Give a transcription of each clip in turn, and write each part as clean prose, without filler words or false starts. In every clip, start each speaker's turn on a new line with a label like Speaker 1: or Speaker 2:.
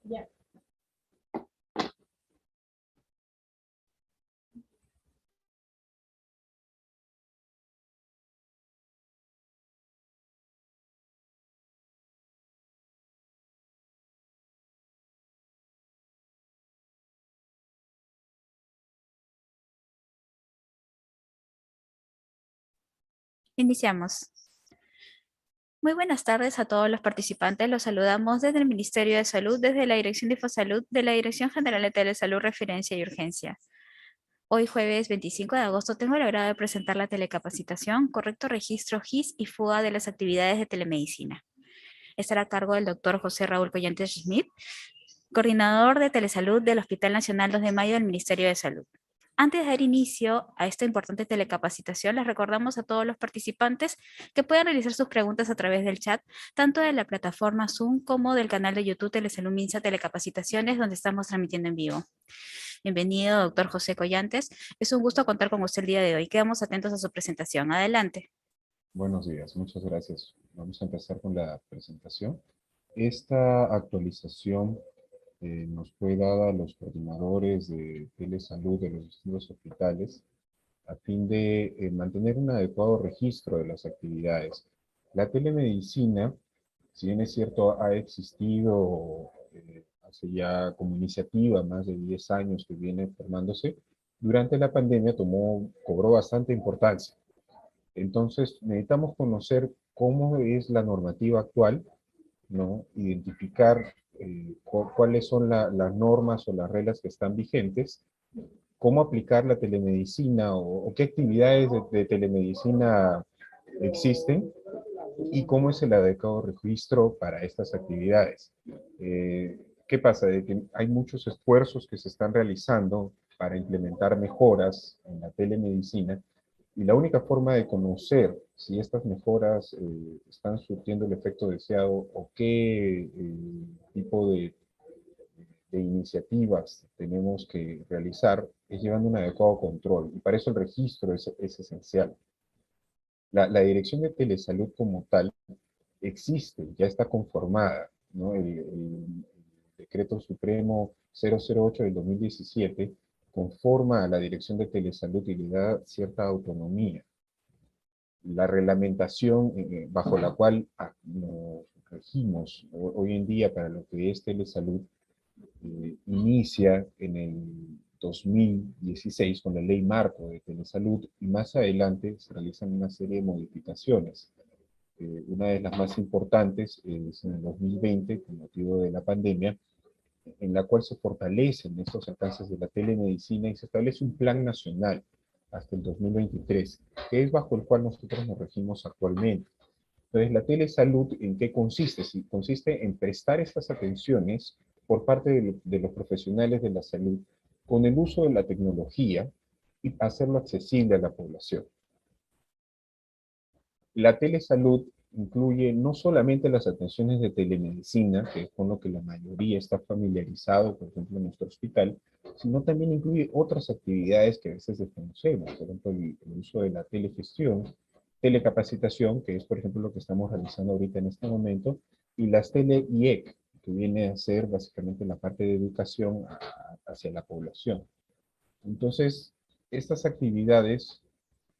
Speaker 1: Ya.
Speaker 2: Iniciamos. Muy buenas tardes a todos los participantes. Los saludamos desde el Ministerio de Salud, desde la Dirección de Infosalud, de la Dirección General de Telesalud, Referencia y Urgencia. Hoy, jueves 25 de agosto, tengo el agrado de presentar la telecapacitación, correcto registro GIS y fuga de las actividades de telemedicina. Estará a cargo del doctor José Raúl Collantes Schmidt, coordinador de Telesalud del Hospital Nacional 2 de Mayo del Ministerio de Salud. Antes de dar inicio a esta importante telecapacitación, les recordamos a todos los participantes que pueden realizar sus preguntas a través del chat, tanto de la plataforma Zoom como del canal de YouTube Telesalud Minsa Telecapacitaciones, donde estamos transmitiendo en vivo. Bienvenido, doctor José Collantes. Es un gusto contar con usted el día de hoy. Quedamos atentos a su presentación. Adelante.
Speaker 3: Buenos días, muchas gracias. Vamos a empezar con la presentación. Esta actualización nos fue dada a los coordinadores de telesalud de los distintos hospitales a fin de mantener un adecuado registro de las actividades. La telemedicina, si bien es cierto, ha existido hace ya como iniciativa más de 10 años que viene formándose, durante la pandemia cobró bastante importancia. Entonces, necesitamos conocer cómo es la normativa actual, ¿no? Identificar cuáles son las normas o las reglas que están vigentes, cómo aplicar la telemedicina o qué actividades de telemedicina existen y cómo es el adecuado registro para estas actividades. ¿Qué pasa? De que hay muchos esfuerzos que se están realizando para implementar mejoras en la telemedicina y la única forma de conocer si estas mejoras están surtiendo el efecto deseado o qué tipo de iniciativas tenemos que realizar es llevando un adecuado control. Y para eso el registro es esencial. La Dirección de Telesalud como tal existe, ya está conformada, ¿no? El Decreto Supremo 008 del 2017 conforma a la Dirección de Telesalud y le da cierta autonomía. La reglamentación bajo la cual nos regimos hoy en día para lo que es telesalud inicia en el 2016 con la Ley Marco de Telesalud y más adelante se realizan una serie de modificaciones. Una de las más importantes es en el 2020, con motivo de la pandemia, en la cual se fortalecen estos alcances de la telemedicina y se establece un plan nacional hasta el 2023, que es bajo el cual nosotros nos regimos actualmente. Entonces, la telesalud, ¿en qué consiste? Sí, consiste en prestar estas atenciones por parte de los profesionales de la salud con el uso de la tecnología y hacerlo accesible a la población. La telesalud incluye no solamente las atenciones de telemedicina, que es con lo que la mayoría está familiarizado, por ejemplo, en nuestro hospital, sino también incluye otras actividades que a veces desconocemos, por ejemplo, el uso de la telegestión, telecapacitación, que es, por ejemplo, lo que estamos realizando ahorita en este momento, y las tele-IEC, que viene a ser básicamente la parte de educación hacia la población. Entonces, estas actividades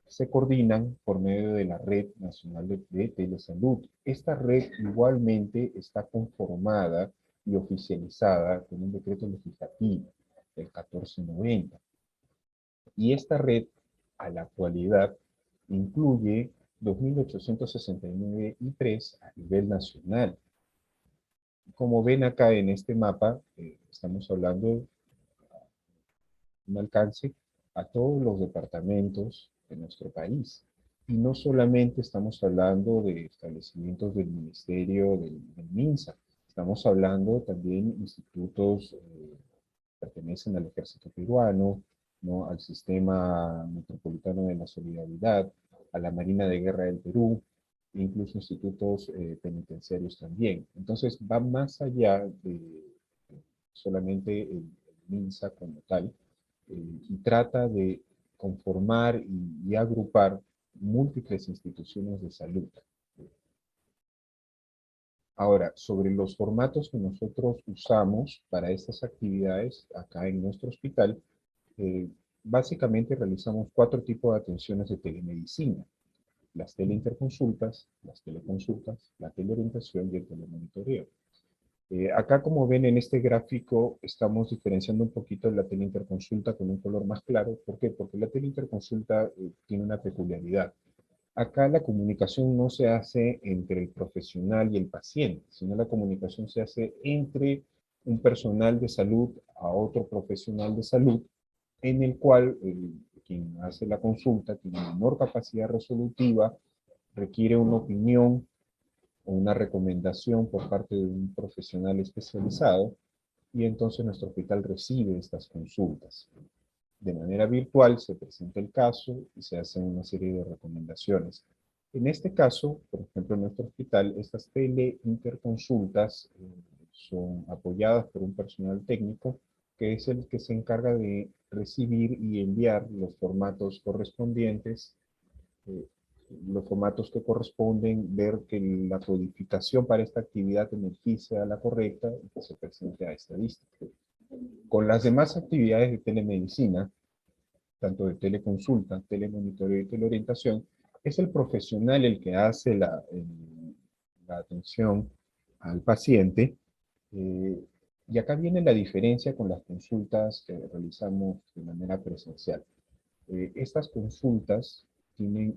Speaker 3: se coordinan por medio de la Red Nacional de Telesalud. Esta red igualmente está conformada y oficializada con un decreto legislativo del 1490. Y esta red, a la actualidad, incluye 2.869 I3 a nivel nacional. Como ven acá en este mapa, estamos hablando de un alcance a todos los departamentos de nuestro país. Y no solamente estamos hablando de establecimientos del Ministerio del MINSA, estamos hablando también de institutos que pertenecen al Ejército Peruano, ¿no? Al Sistema Metropolitano de la Solidaridad, a la Marina de Guerra del Perú, e incluso institutos penitenciarios también. Entonces va más allá de solamente el MINSA como tal, y trata de conformar y agrupar múltiples instituciones de salud. Ahora, sobre los formatos que nosotros usamos para estas actividades acá en nuestro hospital, eh, básicamente realizamos 4 tipos de atenciones de telemedicina: las teleinterconsultas, las teleconsultas, la teleorientación y el telemonitoreo. Acá, como ven en este gráfico, estamos diferenciando un poquito la teleinterconsulta con un color más claro. ¿Por qué? Porque la teleinterconsulta tiene una peculiaridad. Acá la comunicación no se hace entre el profesional y el paciente, sino la comunicación se hace entre un personal de salud a otro profesional de salud, en el cual quien hace la consulta tiene menor capacidad resolutiva, requiere una opinión o una recomendación por parte de un profesional especializado, y entonces nuestro hospital recibe estas consultas. De manera virtual se presenta el caso y se hacen una serie de recomendaciones. En este caso, por ejemplo, en nuestro hospital, estas teleinterconsultas son apoyadas por un personal técnico que es el que se encarga de recibir y enviar eh, los formatos que corresponden, ver que la codificación para esta actividad en el GIS sea la correcta y que se presente a estadística. Con las demás actividades de telemedicina, tanto de teleconsulta, telemonitoreo y teleorientación, es el profesional el que hace la atención al paciente. eh, y acá viene la diferencia con las consultas que realizamos de manera presencial. Estas consultas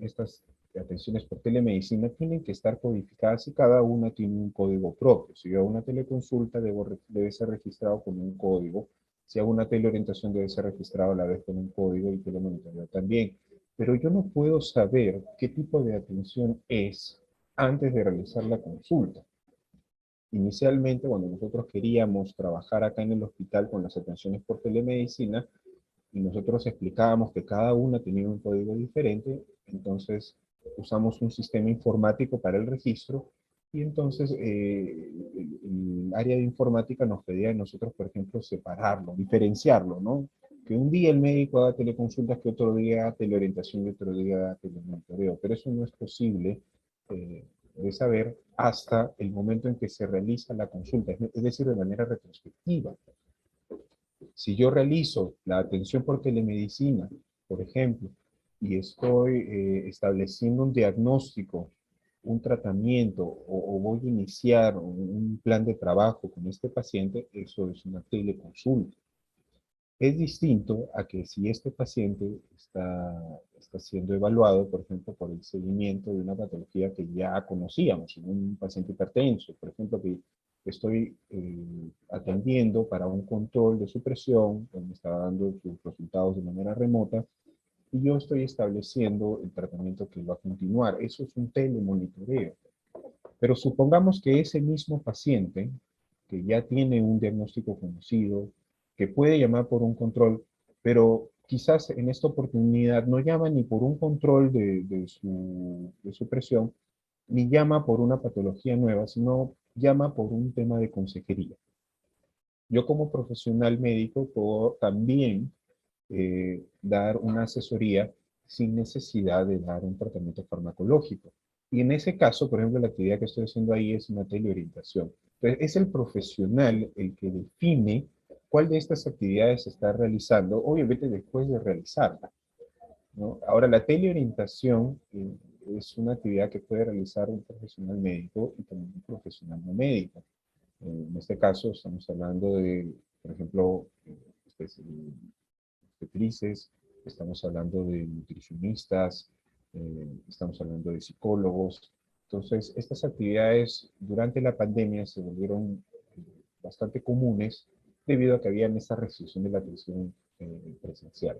Speaker 3: estas atenciones por telemedicina tienen que estar codificadas y cada una tiene un código propio. Si yo hago una teleconsulta, debe ser registrado con un código. Si hago una teleorientación, debe ser registrado a la vez con un código, y telemonitoreo también. Pero yo no puedo saber qué tipo de atención es antes de realizar la consulta. Inicialmente, cuando nosotros queríamos trabajar acá en el hospital con las atenciones por telemedicina, y nosotros explicábamos que cada una tenía un código diferente, entonces usamos un sistema informático para el registro, y entonces el área de informática nos pedía a nosotros, por ejemplo, separarlo, diferenciarlo, ¿no? Que un día el médico haga teleconsultas, que otro día haga teleorientación y otro día haga telemonitoreo, pero eso no es posible de saber hasta el momento en que se realiza la consulta, es decir, de manera retrospectiva. Si yo realizo la atención por telemedicina, por ejemplo, y estoy estableciendo un diagnóstico, un tratamiento, o voy a iniciar un plan de trabajo con este paciente, eso es una teleconsulta. Es distinto a que si este paciente está siendo evaluado, por ejemplo, por el seguimiento de una patología que ya conocíamos, un paciente hipertenso, por ejemplo, que estoy atendiendo para un control de su presión, que me está dando sus resultados de manera remota, y yo estoy estableciendo el tratamiento que va a continuar. Eso es un telemonitoreo. Pero supongamos que ese mismo paciente, que ya tiene un diagnóstico conocido, que puede llamar por un control, pero quizás en esta oportunidad no llama ni por un control de su presión, ni llama por una patología nueva, sino llama por un tema de consejería. Yo, como profesional médico, puedo también dar una asesoría sin necesidad de dar un tratamiento farmacológico. Y en ese caso, por ejemplo, la actividad que estoy haciendo ahí es una teleorientación. Entonces, es el profesional el que define cuál de estas actividades se está realizando, obviamente después de realizarla, ¿no? Ahora, la teleorientación es una actividad que puede realizar un profesional médico y también un profesional no médico. En este caso, estamos hablando de, por ejemplo, obstetrices, estamos hablando de nutricionistas, estamos hablando de psicólogos. Entonces, estas actividades durante la pandemia se volvieron bastante comunes debido a que había esta restricción de la atención presencial.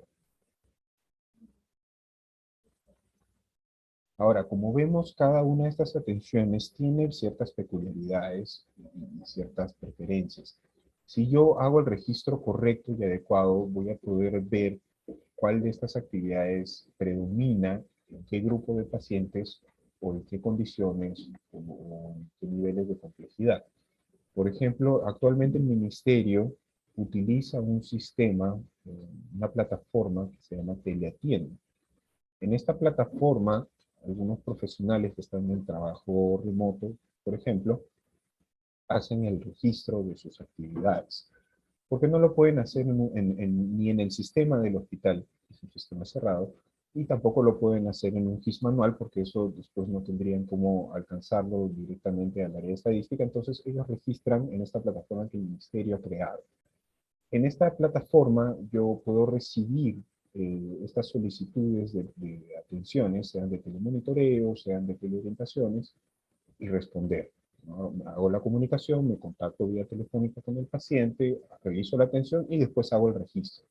Speaker 3: Ahora, como vemos, cada una de estas atenciones tiene ciertas peculiaridades y ciertas preferencias. Si yo hago el registro correcto y adecuado, voy a poder ver cuál de estas actividades predomina, en qué grupo de pacientes, o en qué condiciones, o en qué niveles de complejidad. Por ejemplo, actualmente el ministerio utiliza un sistema, una plataforma que se llama Teleatienda. En esta plataforma, algunos profesionales que están en trabajo remoto, por ejemplo, hacen el registro de sus actividades, porque no lo pueden hacer ni en el sistema del hospital, que es un sistema cerrado, y tampoco lo pueden hacer en un GIS manual, porque eso después no tendrían cómo alcanzarlo directamente al área de estadística. Entonces ellos registran en esta plataforma que el ministerio ha creado. En esta plataforma yo puedo recibir estas solicitudes de atenciones, sean de telemonitoreo, sean de teleorientaciones, y responder, ¿no? Hago la comunicación, me contacto vía telefónica con el paciente, reviso la atención y después hago el registro.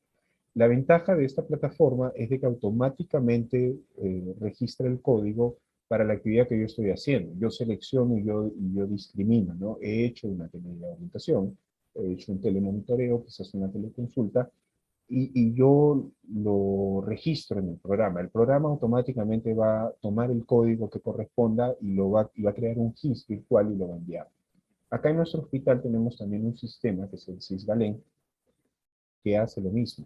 Speaker 3: La ventaja de esta plataforma es de que automáticamente registra el código para la actividad que yo estoy haciendo. Yo selecciono y yo discrimino, ¿no? He hecho una teleorientación, he hecho un telemonitoreo, quizás una teleconsulta, y yo lo registro en el programa. El programa automáticamente va a tomar el código que corresponda y va a crear un GIS virtual y lo va a enviar. Acá en nuestro hospital tenemos también un sistema que es el SIS-Galén, que hace lo mismo.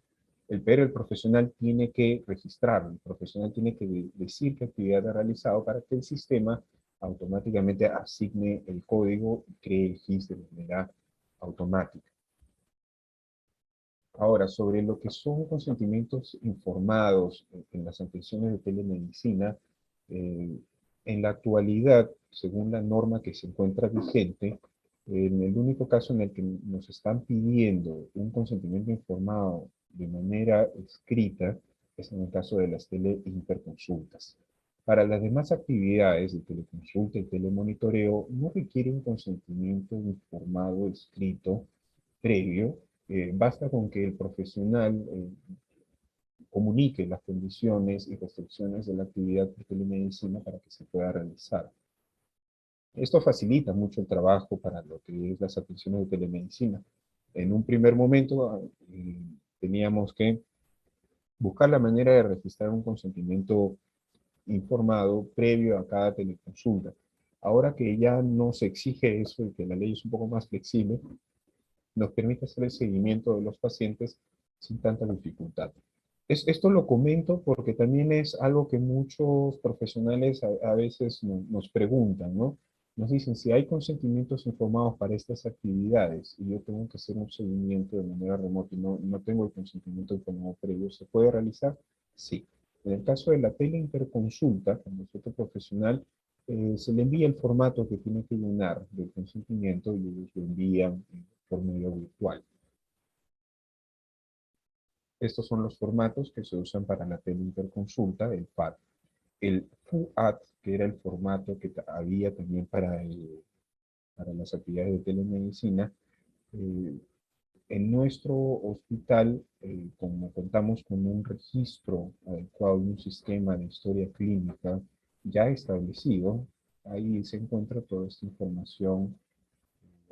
Speaker 3: Pero el profesional tiene que registrarlo, el profesional tiene que decir qué actividad ha realizado para que el sistema automáticamente asigne el código y cree el GIS de manera automática. Ahora, sobre lo que son consentimientos informados en las atenciones de telemedicina, eh, en la actualidad, según la norma que se encuentra vigente, en el único caso en el que nos están pidiendo un consentimiento informado de manera escrita es en el caso de las teleinterconsultas. Para las demás actividades de teleconsulta y telemonitoreo no requieren consentimiento informado escrito previo. Basta con que el profesional comunique las condiciones y restricciones de la actividad de telemedicina para que se pueda realizar. Esto facilita mucho el trabajo para lo que es las atenciones de telemedicina. En un primer momento teníamos que buscar la manera de registrar un consentimiento informado previo a cada teleconsulta. Ahora que ya no se exige eso y que la ley es un poco más flexible, nos permite hacer el seguimiento de los pacientes sin tanta dificultad. Esto lo comento porque también es algo que muchos profesionales a veces nos preguntan, ¿no? Nos dicen si hay consentimientos informados para estas actividades y yo tengo que hacer un seguimiento de manera remota y no tengo el consentimiento informado previo, ¿se puede realizar? Sí. En el caso de la teleinterconsulta, cuando es otro profesional, se le envía el formato que tiene que llenar del consentimiento y ellos lo envían por medio virtual. Estos son los formatos que se usan para la teleinterconsulta, el PAD. El FUAT, que era el formato que había también para las actividades de telemedicina, eh, en nuestro hospital, como contamos con un registro adecuado y un sistema de historia clínica ya establecido, ahí se encuentra toda esta información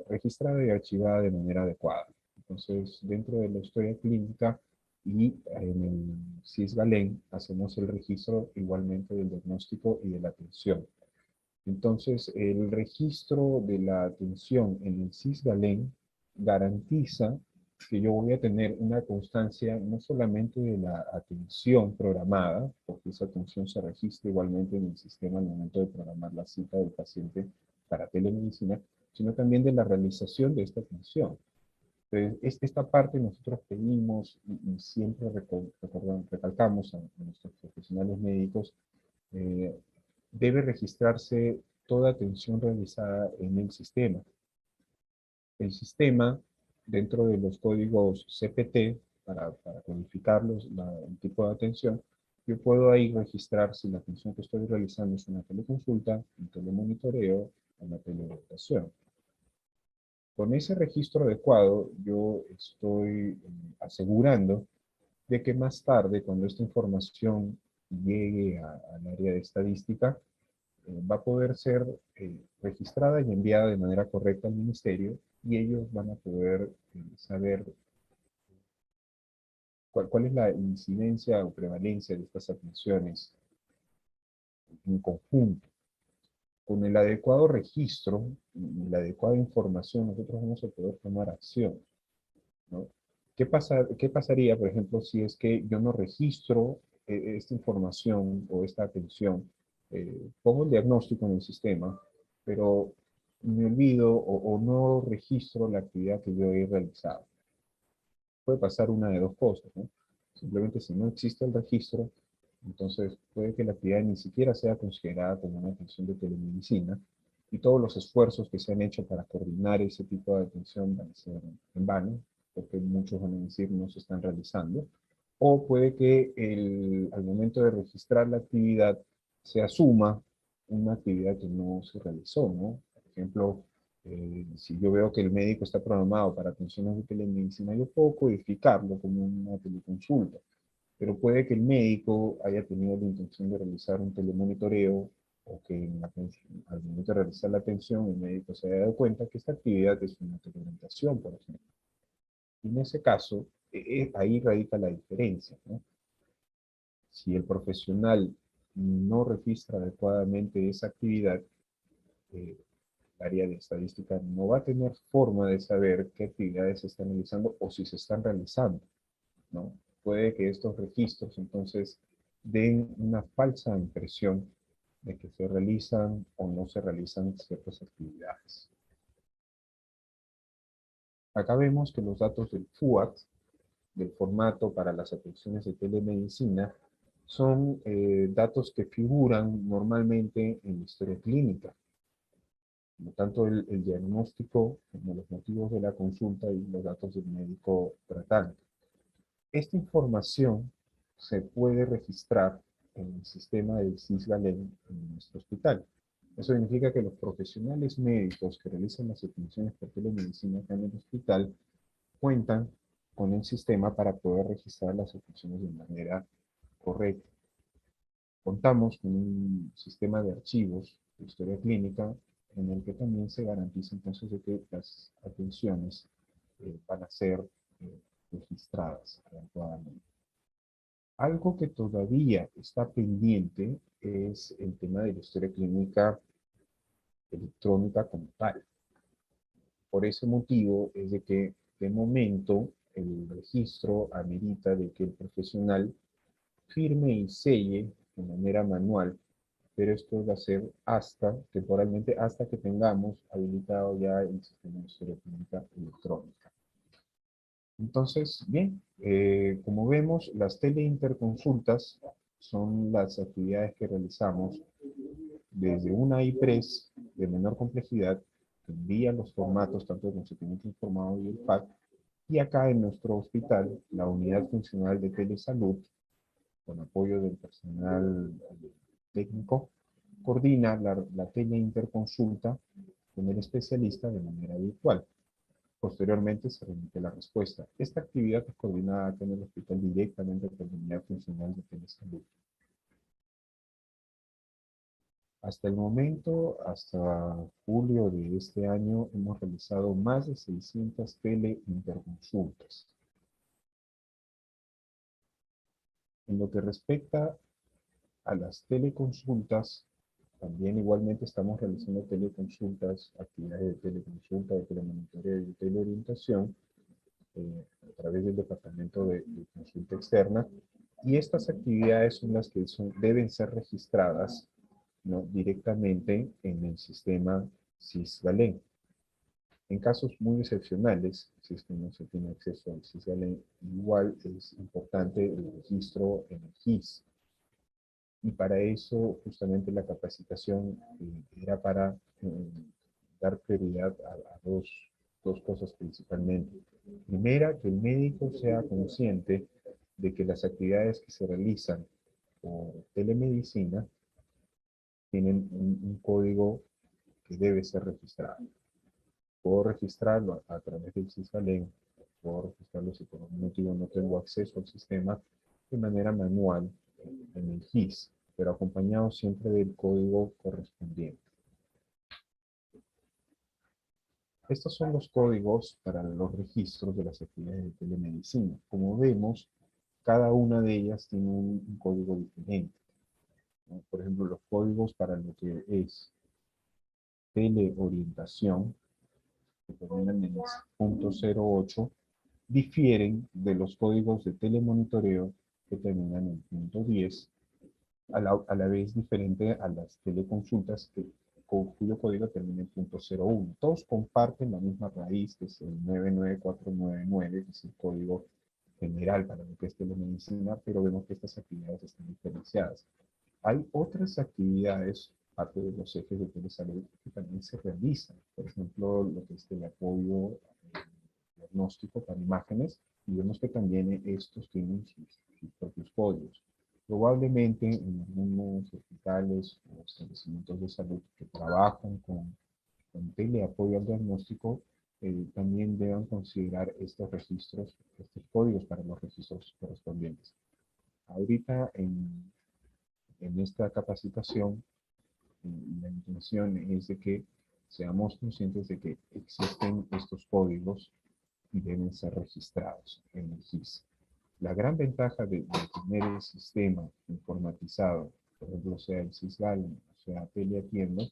Speaker 3: registrada y archivada de manera adecuada. Entonces, dentro de la historia clínica y en el CIS-Galén hacemos el registro igualmente del diagnóstico y de la atención. Entonces, el registro de la atención en el CIS-Galén garantiza que yo voy a tener una constancia no solamente de la atención programada, porque esa atención se registra igualmente en el sistema al momento de programar la cita del paciente para telemedicina, sino también de la realización de esta atención. Entonces, esta parte nosotros pedimos y siempre recalcamos a nuestros profesionales médicos, eh, debe registrarse toda atención realizada en el sistema. El sistema, dentro de los códigos CPT, para codificarlos, el tipo de atención, yo puedo ahí registrar si la atención que estoy realizando es una teleconsulta, un telemonitoreo, una teleorientación. Con ese registro adecuado, yo estoy asegurando de que más tarde, cuando esta información llegue al área de estadística, va a poder ser registrada y enviada de manera correcta al ministerio y ellos van a poder saber cuál es la incidencia o prevalencia de estas atenciones en conjunto. Con el adecuado registro y la adecuada información, nosotros vamos a poder tomar acción, ¿no? ¿Qué pasaría, por ejemplo, si es que yo no registro esta información o esta atención, pongo el diagnóstico en el sistema, pero me olvido o no registro la actividad que yo he realizado. Puede pasar una de dos cosas, ¿no? Simplemente si no existe el registro, entonces puede que la actividad ni siquiera sea considerada como una atención de telemedicina y todos los esfuerzos que se han hecho para coordinar ese tipo de atención van a ser en vano, porque muchos van a decir no se están realizando. O puede que al momento de registrar la actividad se asuma una actividad que no se realizó, ¿no? Por ejemplo, si yo veo que el médico está programado para atenciones de telemedicina, yo puedo codificarlo como una teleconsulta, pero puede que el médico haya tenido la intención de realizar un telemonitoreo o que al momento de realizar la atención el médico se haya dado cuenta que esta actividad es una teleorientación, por ejemplo. Y en ese caso, ahí radica la diferencia, ¿no? Si el profesional no registra adecuadamente esa actividad, eh, el área de estadística no va a tener forma de saber qué actividades se están realizando o si se están realizando, ¿no? Puede que estos registros entonces den una falsa impresión de que se realizan o no se realizan ciertas actividades. Acá vemos que los datos del FUAT, del formato para las atenciones de telemedicina, son datos que figuran normalmente en la historia clínica. Tanto el diagnóstico como los motivos de la consulta y los datos del médico tratante. Esta información se puede registrar en el sistema del SISGALEN en nuestro hospital. Eso significa que los profesionales médicos que realizan las atenciones por telemedicina acá en el hospital cuentan con el sistema para poder registrar las atenciones de manera correcta. Contamos con un sistema de archivos de historia clínica en el que también se garantiza entonces de que las atenciones van a ser registradas adecuadamente. Algo que todavía está pendiente es el tema de la historia clínica electrónica como tal. Por ese motivo es de que de momento el registro amerita de que el profesional firme y selle de manera manual, pero esto va a ser temporalmente, hasta que tengamos habilitado ya el sistema de historia clínica electrónica. Entonces, bien, como vemos, las teleinterconsultas son las actividades que realizamos desde una IPRES de menor complejidad, que envía los formatos tanto de consentimiento informado y el PAC, y acá en nuestro hospital, la unidad funcional de telesalud, con apoyo del personal técnico, coordina la teleinterconsulta con el especialista de manera virtual. Posteriormente se remite la respuesta. Esta actividad es coordinada acá en el hospital directamente por la unidad funcional de telesalud. Hasta el momento, hasta julio de este año, hemos realizado más de 600 teleinterconsultas. En lo que respecta a las teleconsultas, también igualmente estamos realizando teleconsultas, actividades de teleconsulta, de telemonitoreo y de teleorientación a través del Departamento de Consulta Externa. Y estas actividades son las que deben ser registradas, ¿no?, directamente en el sistema SISGALEN. En casos muy excepcionales, si es que no se tiene acceso al SISGALEN, igual es importante el registro en el GIS. Y para eso, justamente la capacitación era para dar prioridad a dos cosas principalmente. Primera, que el médico sea consciente de que las actividades que se realizan por telemedicina tienen un código que debe ser registrado. Puedo registrarlo a través del SISGALEN, puedo registrarlo si por algún motivo no tengo acceso al sistema de manera manual en el GIS, pero acompañado siempre del código correspondiente. Estos son los códigos para los registros de las actividades de telemedicina. Como vemos, cada una de ellas tiene un código diferente, ¿no? Por ejemplo, los códigos para lo que es teleorientación, que terminan en .08, difieren de los códigos de telemonitoreo que terminan en .10, a la vez diferente a las teleconsultas cuyo código termina en .01. Todos comparten la misma raíz, que es el 99499, que es el código general para lo que es telemedicina, pero vemos que estas actividades están diferenciadas. Hay otras actividades, parte de los ejes de telesalud, que también se realizan. Por ejemplo, lo que es el apoyo diagnóstico para imágenes, y vemos que también estos tienen sus propios códigos. Probablemente en algunos hospitales o establecimientos de salud que trabajan con teleapoyo al diagnóstico, también deban considerar estos registros, estos códigos para los registros correspondientes. Ahorita en esta capacitación, la intención es de que seamos conscientes de que existen estos códigos y deben ser registrados en el GIS. La gran ventaja de tener el sistema informatizado, por ejemplo, sea el SISGAL, o sea Teleatiendo,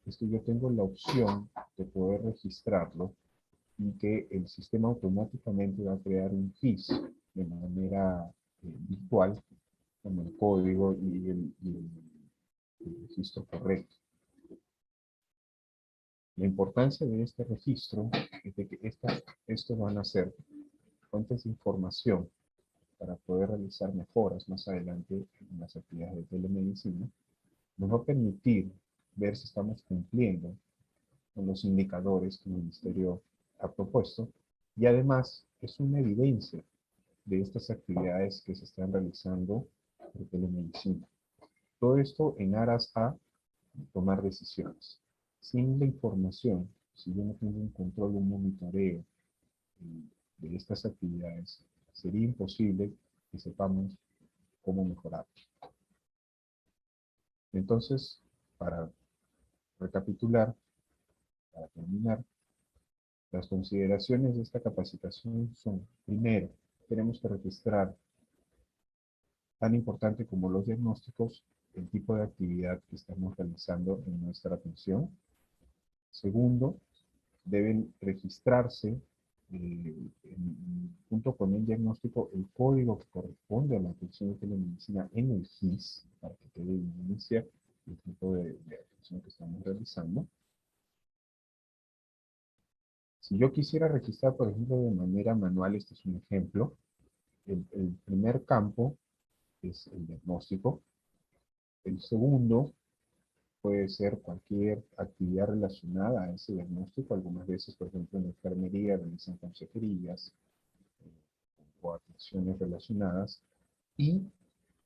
Speaker 3: es que yo tengo la opción de poder registrarlo y que el sistema automáticamente va a crear un GIS de manera virtual con el código y el registro correcto. La importancia de este registro es de que estos van a ser fuentes de información para poder realizar mejoras más adelante en las actividades de telemedicina. Nos va a permitir ver si estamos cumpliendo con los indicadores que el Ministerio ha propuesto, y además es una evidencia de estas actividades que se están realizando de telemedicina. Todo esto en aras a tomar decisiones. Sin la información, si yo no tengo un control, un monitoreo de estas actividades, sería imposible que sepamos cómo mejorar. Entonces, para recapitular, para terminar, las consideraciones de esta capacitación son: primero, tenemos que registrar, tan importante como los diagnósticos, el tipo de actividad que estamos realizando en nuestra atención. Segundo, deben registrarse junto con el diagnóstico el código que corresponde a la atención de telemedicina en el GIS, para que quede evidencia del tipo de atención que estamos realizando. Si yo quisiera registrar, por ejemplo, de manera manual, este es un ejemplo, el primer campo es el diagnóstico. El segundo puede ser cualquier actividad relacionada a ese diagnóstico. Algunas veces, por ejemplo, en la enfermería realizan consejerías o atenciones relacionadas. Y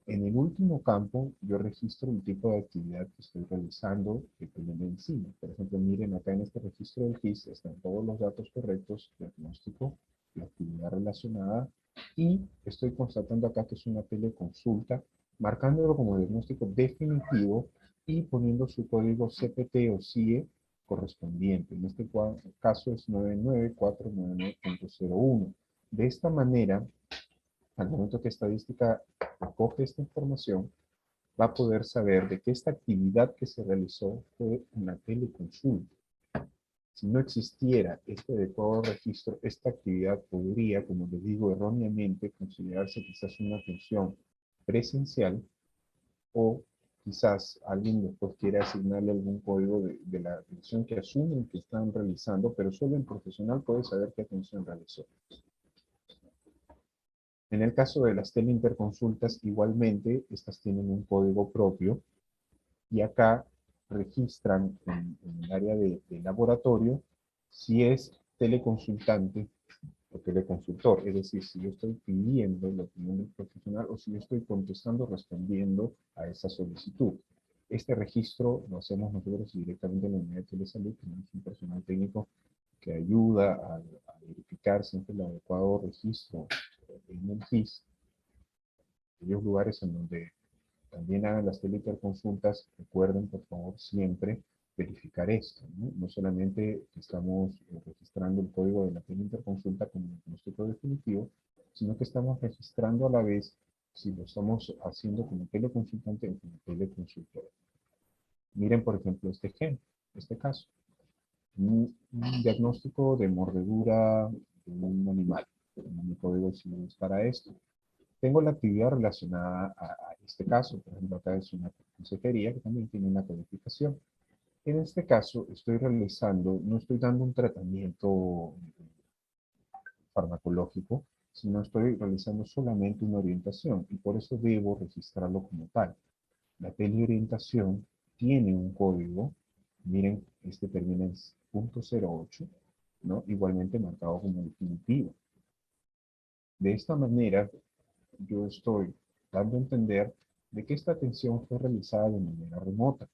Speaker 3: en el último campo, yo registro el tipo de actividad que estoy realizando de telemedicina. Por ejemplo, miren acá en este registro del GIS están todos los datos correctos: diagnóstico, la actividad relacionada, y estoy constatando acá que es una teleconsulta, marcándolo como diagnóstico definitivo y poniendo su código CPT o CIE correspondiente. En este caso es 99499.01. De esta manera, al momento que estadística recoge esta información, va a poder saber de que esta actividad que se realizó fue una teleconsulta. Si no existiera este adecuado registro, esta actividad podría, como les digo, erróneamente considerarse quizás una atención presencial, o quizás alguien después quiere asignarle algún código de la atención que asumen que están realizando, pero solo el profesional puede saber qué atención realizó. En el caso de las teleinterconsultas, igualmente, estas tienen un código propio, y acá registran en el área de laboratorio si es teleconsultante o teleconsultor, es decir, si yo estoy pidiendo la opinión del profesional o si yo estoy contestando, respondiendo a esa solicitud. Este registro lo hacemos nosotros directamente en la unidad de telesalud. Tenemos un personal técnico que ayuda a verificar siempre el adecuado registro en el GIS. Aquellos lugares en donde también hagan las teleinterconsultas, recuerden por favor siempre verificar esto, ¿no? No solamente estamos registrando el código de la teleinterconsulta como diagnóstico definitivo, sino que estamos registrando a la vez si lo estamos haciendo como teleconsultante o como teleconsultor. Miren, por ejemplo, este ejemplo, este caso. Un diagnóstico de mordedura de un animal. Mi código civil es para esto. tengo la actividad relacionada a este caso. Por ejemplo, acá es una consejería que también tiene una codificación. En este caso, estoy realizando, no estoy dando un tratamiento farmacológico, sino estoy realizando solamente una orientación y por eso debo registrarlo como tal. La teleorientación tiene un código, miren, este termina en .08, ¿no? Igualmente marcado como definitivo. De esta manera, yo estoy dando a entender de que esta atención fue realizada de manera remota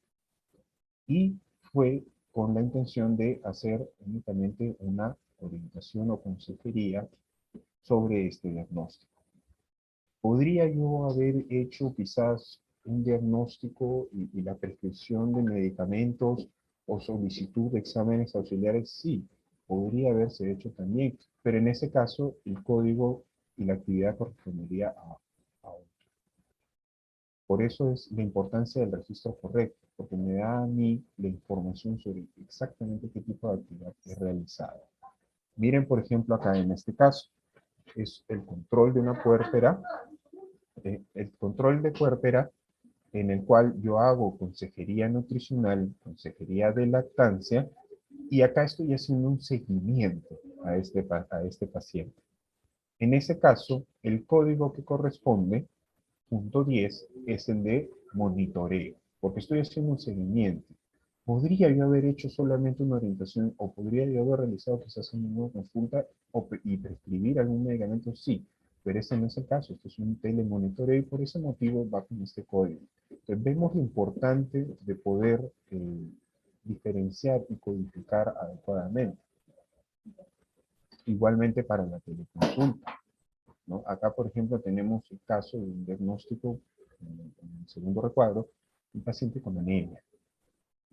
Speaker 3: y fue con la intención de hacer únicamente una orientación o consejería sobre este diagnóstico. ¿Podría yo haber hecho quizás un diagnóstico y la prescripción de medicamentos o solicitud de exámenes auxiliares? Sí, podría haberse hecho también, pero en ese caso el código y la actividad correspondería a otro. Por eso es la importancia del registro correcto, porque me da a mí la información sobre exactamente qué tipo de actividad es realizada. Miren, por ejemplo, acá en este caso, es el control de una puérpera, el control de puérpera en el cual yo hago consejería nutricional, consejería de lactancia, y acá estoy haciendo un seguimiento a este paciente. En ese caso, el código que corresponde, punto 10, es el de monitoreo, porque estoy haciendo un seguimiento. ¿Podría yo haber hecho solamente una orientación o podría yo haber realizado quizás una consulta y prescribir algún medicamento? Sí, pero ese no es el caso. Esto es un telemonitoreo y por ese motivo va con este código. Entonces vemos lo importante de poder diferenciar y codificar adecuadamente. Igualmente para la teleconsulta, ¿no? Acá, por ejemplo, tenemos el caso de un diagnóstico en el segundo recuadro, un paciente con anemia.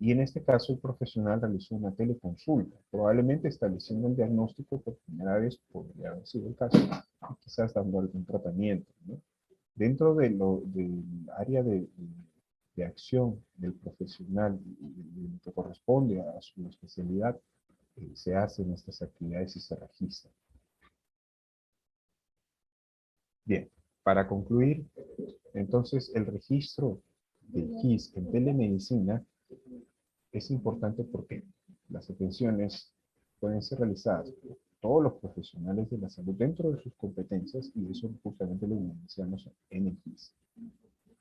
Speaker 3: Y en este caso el profesional realizó una teleconsulta, probablemente estableciendo el diagnóstico por primera vez, podría haber sido el caso, y quizás dando algún tratamiento, ¿no? Dentro del área de acción del profesional y lo que corresponde a su especialidad, se hacen estas actividades y se registran. Bien, para concluir, entonces el registro del GIS en telemedicina es importante porque las atenciones pueden ser realizadas por todos los profesionales de la salud dentro de sus competencias y eso justamente lo iniciamos en el GIS.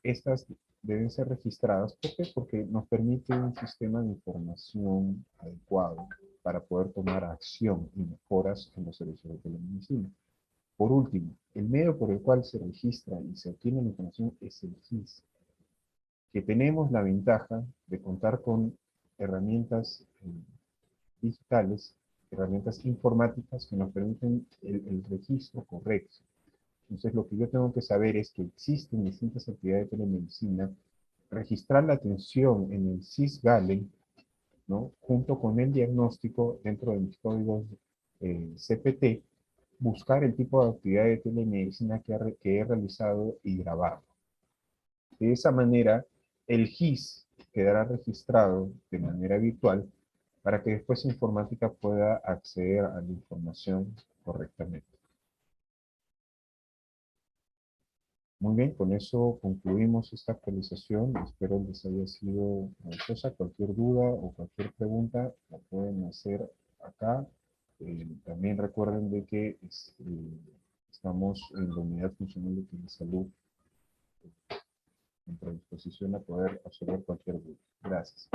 Speaker 3: Estas deben ser registradas. ¿Por qué? Porque nos permite un sistema de información adecuado para poder tomar acción y mejoras en los servicios de telemedicina. Por último, el medio por el cual se registra y se obtiene la información es el GIS, que tenemos la ventaja de contar con herramientas digitales, herramientas informáticas que nos permiten el registro correcto. Entonces, lo que yo tengo que saber es que existen distintas actividades de telemedicina, registrar la atención en el CIS-GALE, ¿no? Junto con el diagnóstico dentro de mis códigos CPT, buscar el tipo de actividad de telemedicina que he realizado y grabarlo. De esa manera, el GIS quedará registrado de manera virtual para que después informática pueda acceder a la información correctamente. Muy bien, con eso concluimos esta actualización. Espero les haya sido provechosa. Cualquier duda o cualquier pregunta la pueden hacer acá. También recuerden de que estamos en la Unidad Funcional de Telesalud en predisposición a poder resolver cualquier duda. Gracias.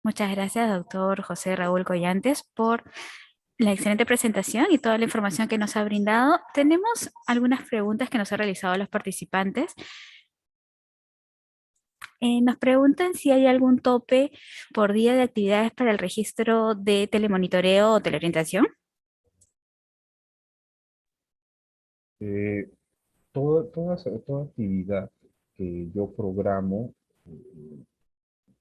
Speaker 2: Muchas gracias, doctor José Raúl Collantes, por la excelente presentación y toda la información que nos ha brindado. Tenemos algunas preguntas que nos han realizado los participantes. Nos preguntan si hay algún tope por día de actividades para el registro de telemonitoreo o teleorientación.
Speaker 3: Eh, toda actividad que yo programo,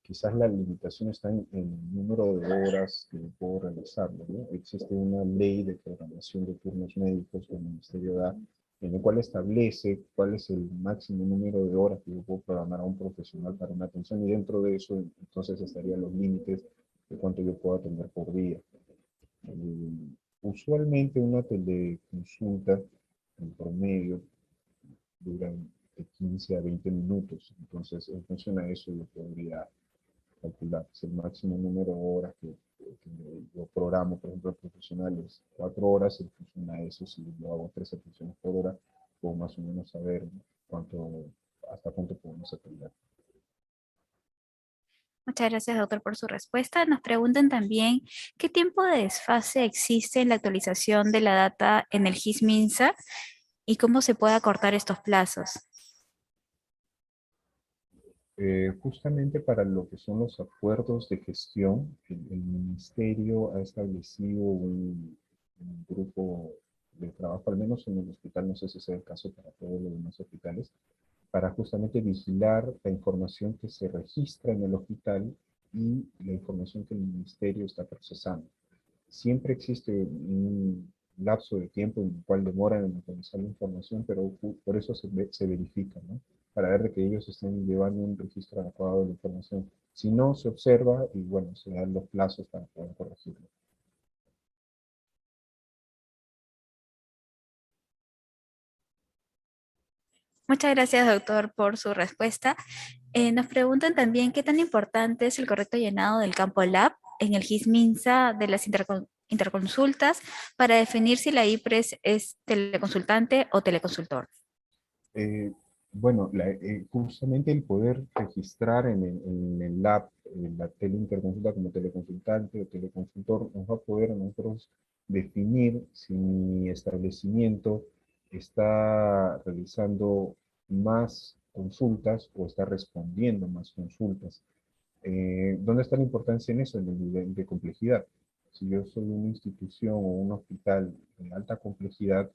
Speaker 3: quizás la limitación está en el número de horas que puedo realizarlo, ¿no? Existe una ley de programación de turnos médicos que el Ministerio da, en el cual establece cuál es el máximo número de horas que yo puedo programar a un profesional para una atención, y dentro de eso entonces estarían los límites de cuánto yo puedo atender por día. Usualmente una teleconsulta en promedio duran de 15 a 20 minutos. Entonces, en función a eso yo podría calcular si el máximo número de horas que yo programo, por ejemplo, el profesional es 4 horas, en función a eso, si yo hago 3 aplicaciones por hora, puedo más o menos saber cuánto, hasta cuánto podemos atender.
Speaker 2: Muchas gracias, doctor, por su respuesta. Nos preguntan también qué tiempo de desfase existe en la actualización de la data en el GIS-MINSA y cómo se puede acortar estos plazos.
Speaker 3: Justamente para lo que son los acuerdos de gestión, el ministerio ha establecido un grupo de trabajo, al menos en el hospital, no sé si sea el caso para todos los demás hospitales, para justamente vigilar la información que se registra en el hospital y la información que el ministerio está procesando. Siempre existe un lapso de tiempo en el cual demoran en actualizar la información, pero por eso se verifica, ¿no? Para ver de que ellos estén llevando un registro adecuado de la información. Si no, se observa y bueno, se dan los plazos para poder corregirlo.
Speaker 2: Muchas gracias, doctor, por su respuesta. Nos preguntan también qué tan importante es el correcto llenado del campo lab en el GIS-MINSA de las interconsultas para definir si la IPRES es teleconsultante o teleconsultor.
Speaker 3: Eh, bueno, justamente el poder registrar en el lab, en la teleinterconsulta como teleconsultante o teleconsultor, nos va a poder a nosotros definir si mi establecimiento está realizando más consultas o está respondiendo más consultas. ¿Dónde está la importancia en eso? En el nivel de complejidad. Si yo soy una institución o un hospital de alta complejidad,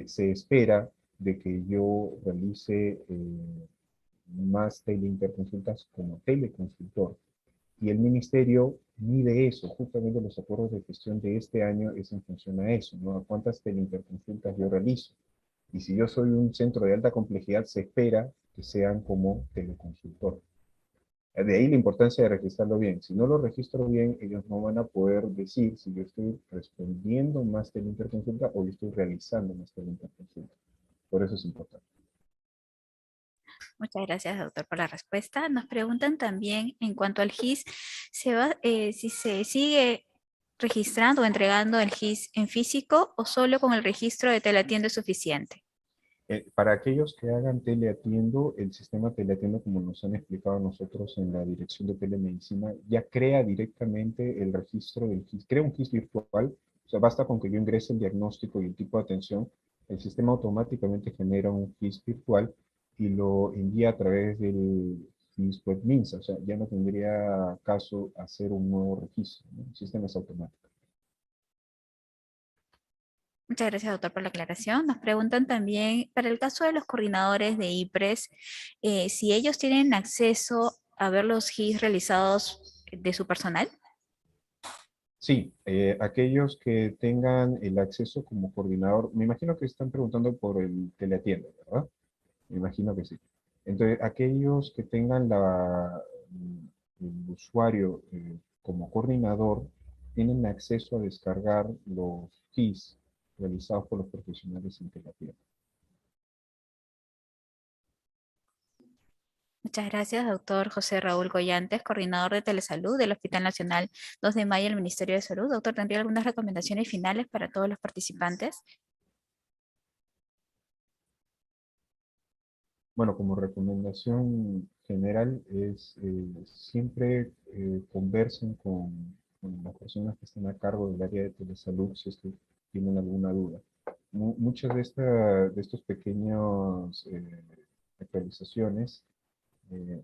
Speaker 3: se espera de que yo realice más teleinterconsultas como teleconsultor. Y el ministerio mide eso, justamente los acuerdos de gestión de este año es en función a eso, ¿no? A cuántas teleinterconsultas yo realizo. Y si yo soy un centro de alta complejidad, se espera que sean como teleconsultor. De ahí la importancia de registrarlo bien. Si no lo registro bien, ellos no van a poder decir si yo estoy respondiendo más teleinterconsulta o yo estoy realizando más teleinterconsulta. Por eso es importante.
Speaker 2: Muchas gracias, doctor, por la respuesta. Nos preguntan también en cuanto al GIS, si se sigue registrando o entregando el GIS en físico o solo con el registro de Teleatiendo es suficiente.
Speaker 3: Para aquellos que hagan teleatiendo, el sistema teleatiendo, como nos han explicado a nosotros en la dirección de telemedicina, ya crea directamente el registro del GIS, crea un GIS virtual, o sea, basta con que yo ingrese el diagnóstico y el tipo de atención, el sistema automáticamente genera un GIS virtual y lo envía a través del GIS Web MINSA, o sea, ya no tendría caso hacer un nuevo registro, ¿no? El sistema es automático.
Speaker 2: Muchas gracias, doctor, por la aclaración. Nos preguntan también, para el caso de los coordinadores de IPRES, si ellos tienen acceso a ver los GIS realizados de su personal.
Speaker 3: Sí, aquellos que tengan el acceso como coordinador, me imagino que están preguntando por el teleatiende, ¿verdad? Me imagino que sí. Entonces, aquellos que tengan el usuario como coordinador, tienen acceso a descargar los keys realizados por los profesionales en teleatiende.
Speaker 2: Muchas gracias, doctor José Raúl Goyantes, coordinador de Telesalud del Hospital Nacional 2 de Mayo del Ministerio de Salud. Doctor, ¿tendría algunas recomendaciones finales para todos los participantes?
Speaker 3: Bueno, como recomendación general es siempre conversen con las personas que están a cargo del área de telesalud si es que tienen alguna duda. Muchas de estos pequeños actualizaciones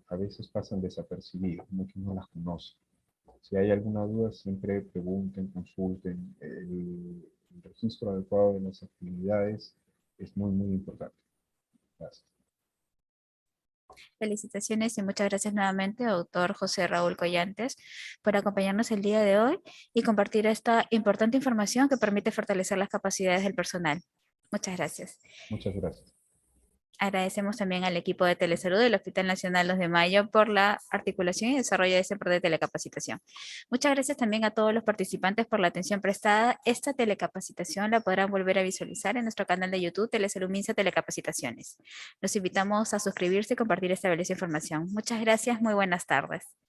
Speaker 3: a veces pasan desapercibidas, muchos no las conocen. Si hay alguna duda, siempre pregunten, consulten. El registro adecuado de las actividades es muy, muy importante. Gracias.
Speaker 2: Felicitaciones y muchas gracias nuevamente, doctor José Raúl Collantes, por acompañarnos el día de hoy y compartir esta importante información que permite fortalecer las capacidades del personal. Muchas gracias.
Speaker 3: Muchas gracias.
Speaker 2: Agradecemos también al equipo de Telesalud del Hospital Nacional 2 de Mayo por la articulación y desarrollo de este proyecto de telecapacitación. Muchas gracias también a todos los participantes por la atención prestada. Esta telecapacitación la podrán volver a visualizar en nuestro canal de YouTube Telesalud Minsa Telecapacitaciones. Los invitamos a suscribirse y compartir esta valiosa información. Muchas gracias, muy buenas tardes.